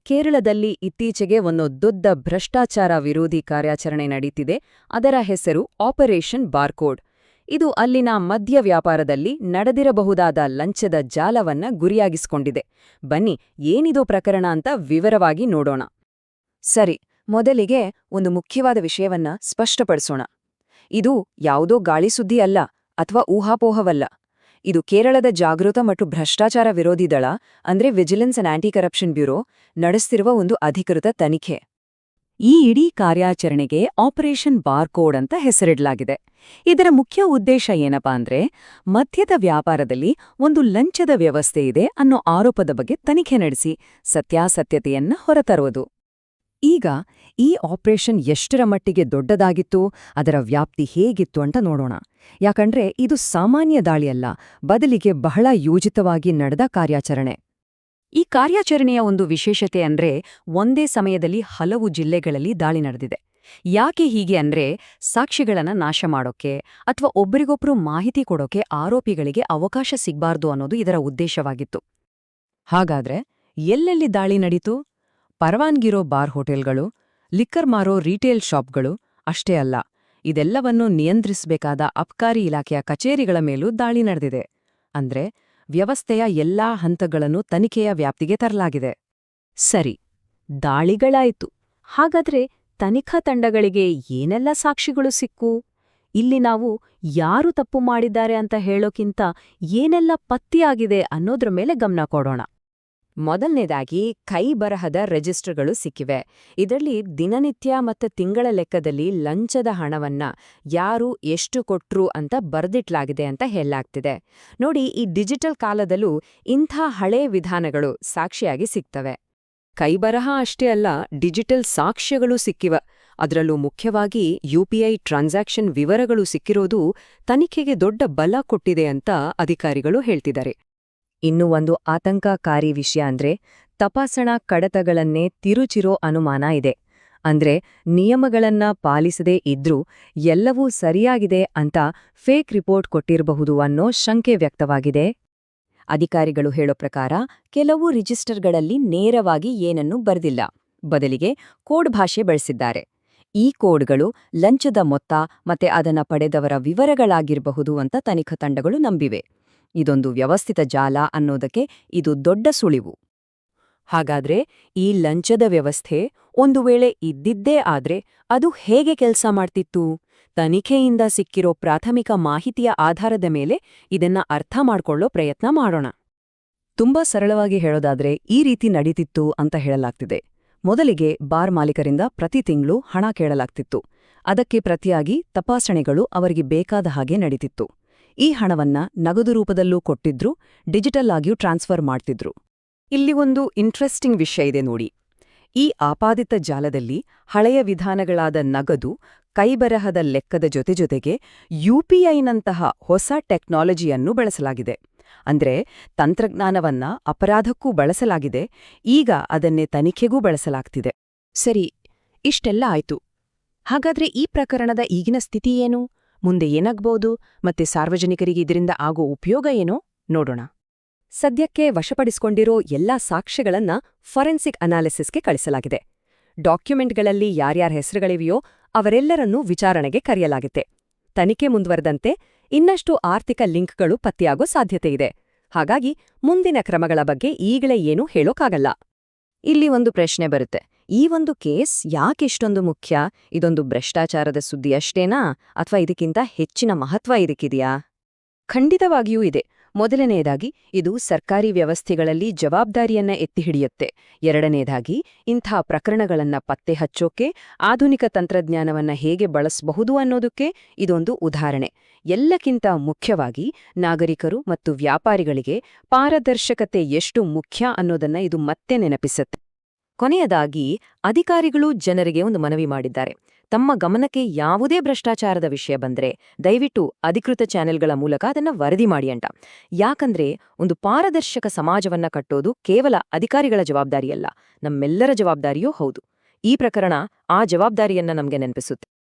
ಕೇರಳದಲ್ಲಿ ಇತ್ತೀಚೆಗೆ ಒಂದು ದೊಡ್ಡ ಭ್ರಷ್ಟಾಚಾರ ವಿರೋಧಿ ಕಾರ್ಯಾಚರಣೆ ನಡೀತಿದೆ. ಅದರ ಹೆಸರು ಆಪರೇಷನ್ ಬಾರ್ಕೋಡ್. ಇದು ಅಲ್ಲಿನ ಮದ್ಯ ವ್ಯಾಪಾರದಲ್ಲಿ ನಡೆದಿರಬಹುದಾದ ಲಂಚದ ಜಾಲವನ್ನ ಗುರಿಯಾಗಿಸಿಕೊಂಡಿದೆ. ಬನ್ನಿ, ಏನಿದೋ ಪ್ರಕರಣ ಅಂತ ವಿವರವಾಗಿ ನೋಡೋಣ. ಸರಿ, ಮೊದಲಿಗೆ ಒಂದು ಮುಖ್ಯವಾದ ವಿಷಯವನ್ನ ಸ್ಪಷ್ಟಪಡಿಸೋಣ. ಇದು ಯಾವುದೋ ಗಾಳಿಸುದ್ದಿ ಅಲ್ಲ ಅಥವಾ ಊಹಾಪೋಹವಲ್ಲ. ಇದು ಕೇರಳದ ಜಾಗೃತ ಮತ್ತು ಭ್ರಷ್ಟಾಚಾರ ವಿರೋಧಿ ದಳ ಅಂದ್ರೆ vigilance and anti corruption bureau ನಡೆಸ್ತಿರುವ ಒಂದು ಅಧಿಕೃತ ತನಿಖೆ. ಈ ಇಡೀ ಕಾರ್ಯಾಚರಣೆಗೆ ಆಪರೇಷನ್ ಬಾರ್ಕೋಡ್ ಅಂತ ಹೆಸರಿಡಲಾಗಿದೆ. ಇದರ ಮುಖ್ಯ ಉದ್ದೇಶ ಏನಪ್ಪಾ ಅಂದ್ರೆ, ಮದ್ಯದ ವ್ಯಾಪಾರದಲ್ಲಿ ಒಂದು ಲಂಚದ ವ್ಯವಸ್ಥೆ ಇದೆ ಅನ್ನೋ ಆರೋಪದ ಬಗ್ಗೆ ತನಿಖೆ ನಡೆಸಿ ಸತ್ಯಾಸತ್ಯತೆಯನ್ನ ಹೊರತರುವುದು. ಈಗ ಈ ಆಪರೇಷನ್ ಎಷ್ಟರ ಮಟ್ಟಿಗೆ ದೊಡ್ಡದಾಗಿತ್ತು, ಅದರ ವ್ಯಾಪ್ತಿ ಹೇಗಿತ್ತು ಅಂತ ನೋಡೋಣ. ಯಾಕಂದ್ರೆ ಇದು ಸಾಮಾನ್ಯ ದಾಳಿಯಲ್ಲ, ಬದಲಿಗೆ ಬಹಳ ಯೋಜಿತವಾಗಿ ನಡೆದ ಕಾರ್ಯಾಚರಣೆ. ಈ ಕಾರ್ಯಾಚರಣೆಯ ಒಂದು ವಿಶೇಷತೆ ಅಂದ್ರೆ, ಒಂದೇ ಸಮಯದಲ್ಲಿ ಹಲವು ಜಿಲ್ಲೆಗಳಲ್ಲಿ ದಾಳಿ ನಡೆದಿದೆ. ಯಾಕೆ ಹೀಗೆ ಅಂದ್ರೆ, ಸಾಕ್ಷಿಗಳನ್ನ ನಾಶ ಮಾಡೋಕೆ ಅಥವಾ ಒಬ್ಬರಿಗೊಬ್ರು ಮಾಹಿತಿ ಕೊಡೋಕೆ ಆರೋಪಿಗಳಿಗೆ ಅವಕಾಶ ಸಿಗ್ಬಾರ್ದು ಅನ್ನೋದು ಇದರ ಉದ್ದೇಶವಾಗಿತ್ತು. ಹಾಗಾದ್ರೆ ಎಲ್ಲೆಲ್ಲಿ ದಾಳಿ ನಡೀತು? ಪರವಾನ್ಗಿರೋ ಬಾರ್ ಹೋಟೆಲ್ಗಳು, ಲಿಕ್ಕರ್ ಮಾರೋ ರಿಟೇಲ್ ಶಾಪ್ಗಳು ಅಷ್ಟೇ ಅಲ್ಲ, ಇದೆಲ್ಲವನ್ನೂ ನಿಯಂತ್ರಿಸಬೇಕಾದ ಅಬ್ಕಾರಿ ಇಲಾಖೆಯ ಕಚೇರಿಗಳ ಮೇಲೂ ದಾಳಿ ನಡೆದಿದೆ. ಅಂದ್ರೆ ವ್ಯವಸ್ಥೆಯ ಎಲ್ಲಾ ಹಂತಗಳನ್ನು ತನಿಖೆಯ ವ್ಯಾಪ್ತಿಗೆ ತರಲಾಗಿದೆ. ಸರಿ, ದಾಳಿಗಳಾಯ್ತು. ಹಾಗಾದ್ರೆ ತನಿಖಾ ತಂಡಗಳಿಗೆ ಏನೆಲ್ಲ ಸಾಕ್ಷಿಗಳು ಸಿಕ್ಕು? ಇಲ್ಲಿ ನಾವು ಯಾರು ತಪ್ಪು ಮಾಡಿದ್ದಾರೆ ಅಂತ ಹೇಳೋಕ್ಕಿಂತ ಏನೆಲ್ಲ ಪತ್ತೆಯಾಗಿದೆ ಅನ್ನೋದ್ರ ಮೇಲೆ ಗಮನ ಕೊಡೋಣ. ಮೊದಲನೇದಾಗಿ ಕೈಬರಹದ ರಿಜಿಸ್ಟರ್ಗಳು ಸಿಕ್ಕಿವೆ. ಇದರಲ್ಲಿ ದಿನನಿತ್ಯ ಮತ್ತು ತಿಂಗಳ ಲೆಕ್ಕದಲ್ಲಿ ಲಂಚದ ಹಣವನ್ನ ಯಾರು ಎಷ್ಟು ಕೊಟ್ರು ಅಂತ ಬರೆದಿಟ್ಲಾಗಿದೆ ಅಂತ ಹೇಳಲಾಗ್ತಿದೆ. ನೋಡಿ, ಈ ಡಿಜಿಟಲ್ ಕಾಲದಲ್ಲೂ ಇಂಥ ಹಳೇ ವಿಧಾನಗಳು ಸಾಕ್ಷಿಯಾಗಿ ಸಿಗ್ತವೆ. ಕೈಬರಹ ಅಷ್ಟೇ ಅಲ್ಲ, ಡಿಜಿಟಲ್ ಸಾಕ್ಷ್ಯಗಳು ಸಿಕ್ಕಿವ. ಅದರಲ್ಲೂ ಮುಖ್ಯವಾಗಿ UPI ಟ್ರಾನ್ಸಾಕ್ಷನ್ ವಿವರಗಳು ಸಿಕ್ಕಿರೋದು ತನಿಖೆಗೆ ದೊಡ್ಡ ಬಲ ಕೊಟ್ಟಿದೆ ಅಂತ ಅಧಿಕಾರಿಗಳು ಹೇಳ್ತಿದ್ದಾರೆ. ಇನ್ನೂ ಒಂದು ಆತಂಕಕಾರಿ ವಿಷಯ ಅಂದ್ರೆ, ತಪಾಸಣಾ ಕಡತಗಳನ್ನೇ ತಿರುಚಿರೋ ಅನುಮಾನ ಇದೆ. ಅಂದ್ರೆ ನಿಯಮಗಳನ್ನ ಪಾಲಿಸದೇ ಇದ್ರೂ ಎಲ್ಲವೂ ಸರಿಯಾಗಿದೆ ಅಂತ ಫೇಕ್ ರಿಪೋರ್ಟ್ ಕೊಟ್ಟಿರಬಹುದು ಅನ್ನೋ ಶಂಕೆ ವ್ಯಕ್ತವಾಗಿದೆ. ಅಧಿಕಾರಿಗಳು ಹೇಳೋ ಪ್ರಕಾರ ಕೆಲವು ರಿಜಿಸ್ಟರ್ಗಳಲ್ಲಿ ನೇರವಾಗಿ ಏನನ್ನೂ ಬರೆದಿಲ್ಲ, ಬದಲಿಗೆ ಕೋಡ್ ಭಾಷೆ ಬಳಸಿದ್ದಾರೆ. ಈ ಕೋಡ್ಗಳು ಲಂಚದ ಮೊತ್ತ ಮತ್ತೆ ಅದನ್ನ ಪಡೆದವರ ವಿವರಗಳಾಗಿರಬಹುದು ಅಂತ ತನಿಖಾ ತಂಡಗಳು ನಂಬಿವೆ. ಇದೊಂದು ವ್ಯವಸ್ಥಿತ ಜಾಲ ಅನ್ನೋದಕ್ಕೆ ಇದು ದೊಡ್ಡ ಸುಳಿವು. ಹಾಗಾದ್ರೆ ಈ ಲಂಚದ ವ್ಯವಸ್ಥೆ ಒಂದು ವೇಳೆ ಇದ್ದಿದ್ದೇ ಆದ್ರೆ ಅದು ಹೇಗೆ ಕೆಲಸ ಮಾಡ್ತಿತ್ತು? ತನಿಖೆಯಿಂದ ಸಿಕ್ಕಿರೋ ಪ್ರಾಥಮಿಕ ಮಾಹಿತಿಯ ಆಧಾರದ ಮೇಲೆ ಇದನ್ನ ಅರ್ಥ ಮಾಡ್ಕೊಳ್ಳೋ ಪ್ರಯತ್ನ ಮಾಡೋಣ. ತುಂಬಾ ಸರಳವಾಗಿ ಹೇಳೋದಾದ್ರೆ ಈ ರೀತಿ ನಡೀತಿತ್ತು ಅಂತ ಹೇಳಲಾಗ್ತಿದೆ. ಮೊದಲಿಗೆ ಬಾರ್ ಮಾಲೀಕರಿಂದ ಪ್ರತಿ ತಿಂಗಳು ಹಣ ಕೇಳಲಾಗ್ತಿತ್ತು. ಅದಕ್ಕೆ ಪ್ರತಿಯಾಗಿ ತಪಾಸಣೆಗಳು ಅವರಿಗೆ ಬೇಕಾದ ಹಾಗೆ ನಡೀತಿತ್ತು. ಈ ಹಣವನ್ನ ನಗದು ರೂಪದಲ್ಲೂ ಕೊಟ್ಟಿದ್ರು, ಡಿಜಿಟಲ್ ಆಗಿಯೂ ಟ್ರಾನ್ಸ್ಫರ್ ಮಾಡ್ತಿದ್ರು. ಇಲ್ಲಿ ಒಂದು ಇಂಟ್ರೆಸ್ಟಿಂಗ್ ವಿಷಯ ಇದೆ ನೋಡಿ. ಈ ಆಪಾದಿತ ಜಾಲದಲ್ಲಿ ಹಳೆಯ ವಿಧಾನಗಳಾದ ನಗದು, ಕೈಬರಹದ ಲೆಕ್ಕದ ಜೊತೆಗೆ UPIನಂತಹ ಹೊಸ ಟೆಕ್ನಾಲಜಿಯನ್ನು ಬಳಸಲಾಗಿದೆ. ಅಂದ್ರೆ ತಂತ್ರಜ್ಞಾನವನ್ನ ಅಪರಾಧಕ್ಕೂ ಬಳಸಲಾಗಿದೆ, ಈಗ ಅದನ್ನೇ ತನಿಖೆಗೂ ಬಳಸಲಾಗ್ತಿದೆ. ಸರಿ, ಇಷ್ಟೆಲ್ಲ ಆಯ್ತು. ಹಾಗಾದ್ರೆ ಈ ಪ್ರಕರಣದ ಈಗಿನ ಸ್ಥಿತಿ ಏನು? ಮುಂದೆ ಏನಾಗ್ಬೋದು ಮತ್ತೆ ಸಾರ್ವಜನಿಕರಿಗೆ ಇದರಿಂದ ಆಗೋ ಉಪಯೋಗ ಏನೋ ನೋಡೋಣ. ಸದ್ಯಕ್ಕೆ ವಶಪಡಿಸಿಕೊಂಡಿರೋ ಎಲ್ಲಾ ಸಾಕ್ಷ್ಯಗಳನ್ನ ಫಾರೆನ್ಸಿಕ್ ಅನಾಲಿಸಿಸ್ಗೆ ಕಳಿಸಲಾಗಿದೆ. ಡಾಕ್ಯುಮೆಂಟ್ಗಳಲ್ಲಿ ಯಾರ್ಯಾರ ಹೆಸರುಗಳಿವೆಯೋ ಅವರೆಲ್ಲರನ್ನೂ ವಿಚಾರಣೆಗೆ ಕರೆಯಲಾಗಿದೆ. ತನಿಖೆ ಮುಂದುವರೆದಂತೆ ಇನ್ನಷ್ಟು ಆರ್ಥಿಕ ಲಿಂಕ್ಗಳು ಪತ್ತೆಯಾಗೋ ಸಾಧ್ಯತೆ ಇದೆ. ಹಾಗಾಗಿ ಮುಂದಿನ ಕ್ರಮಗಳ ಬಗ್ಗೆ ಈಗಲೇ ಏನೂ ಹೇಳೋಕ್ಕಾಗಲ್ಲ. ಇಲ್ಲಿ ಒಂದು ಪ್ರಶ್ನೆ ಬರುತ್ತೆ, ಈ ಒಂದು ಕೇಸ್ ಯಾಕಿಷ್ಟೊಂದು ಮುಖ್ಯ? ಇದೊಂದು ಭ್ರಷ್ಟಾಚಾರದ ಸುದ್ದಿ ಅಷ್ಟೇನಾ ಅಥವಾ ಇದಕ್ಕಿಂತ ಹೆಚ್ಚಿನ ಮಹತ್ವ ಇದಕ್ಕಿದೆಯಾ? ಖಂಡಿತವಾಗಿಯೂ ಇದೆ. ಮೊದಲನೆಯದಾಗಿ ಇದು ಸರ್ಕಾರಿ ವ್ಯವಸ್ಥೆಗಳಲ್ಲಿ ಜವಾಬ್ದಾರಿಯನ್ನ ಎತ್ತಿಹಿಡಿಯುತ್ತೆ. ಎರಡನೇದಾಗಿ ಇಂಥ ಪ್ರಕರಣಗಳನ್ನ ಪತ್ತೆ ಹಚ್ಚೋಕೆ ಆಧುನಿಕ ತಂತ್ರಜ್ಞಾನವನ್ನ ಹೇಗೆ ಬಳಸಬಹುದು ಅನ್ನೋದಕ್ಕೆ ಇದೊಂದು ಉದಾಹರಣೆ. ಎಲ್ಲಕ್ಕಿಂತ ಮುಖ್ಯವಾಗಿ ನಾಗರಿಕರು ಮತ್ತು ವ್ಯಾಪಾರಿಗಳಿಗೆ ಪಾರದರ್ಶಕತೆ ಎಷ್ಟು ಮುಖ್ಯ ಅನ್ನೋದನ್ನ ಇದು ಮತ್ತೆ ನೆನಪಿಸುತ್ತೆ. ಕೊನೆಯದಾಗಿ ಅಧಿಕಾರಿಗಳು ಜನರಿಗೆ ಒಂದು ಮನವಿ ಮಾಡಿದ್ದಾರೆ. ತಮ್ಮ ಗಮನಕ್ಕೆ ಯಾವುದೇ ಭ್ರಷ್ಟಾಚಾರದ ವಿಷಯ ಬಂದ್ರೆ ದಯವಿಟ್ಟು ಅಧಿಕೃತ ಚಾನೆಲ್ಗಳ ಮೂಲಕ ಅದನ್ನ ವರದಿ ಮಾಡಿ ಅಂತ. ಯಾಕಂದ್ರೆ ಒಂದು ಪಾರದರ್ಶಕ ಸಮಾಜವನ್ನ ಕಟ್ಟೋದು ಕೇವಲ ಅಧಿಕಾರಿಗಳ ಜವಾಬ್ದಾರಿಯಲ್ಲ, ನಮ್ಮೆಲ್ಲರ ಜವಾಬ್ದಾರಿಯೂ ಹೌದು. ಈ ಪ್ರಕರಣ ಆ ಜವಾಬ್ದಾರಿಯನ್ನ ನಮ್ಗೆ ನೆನಪಿಸುತ್ತೆ.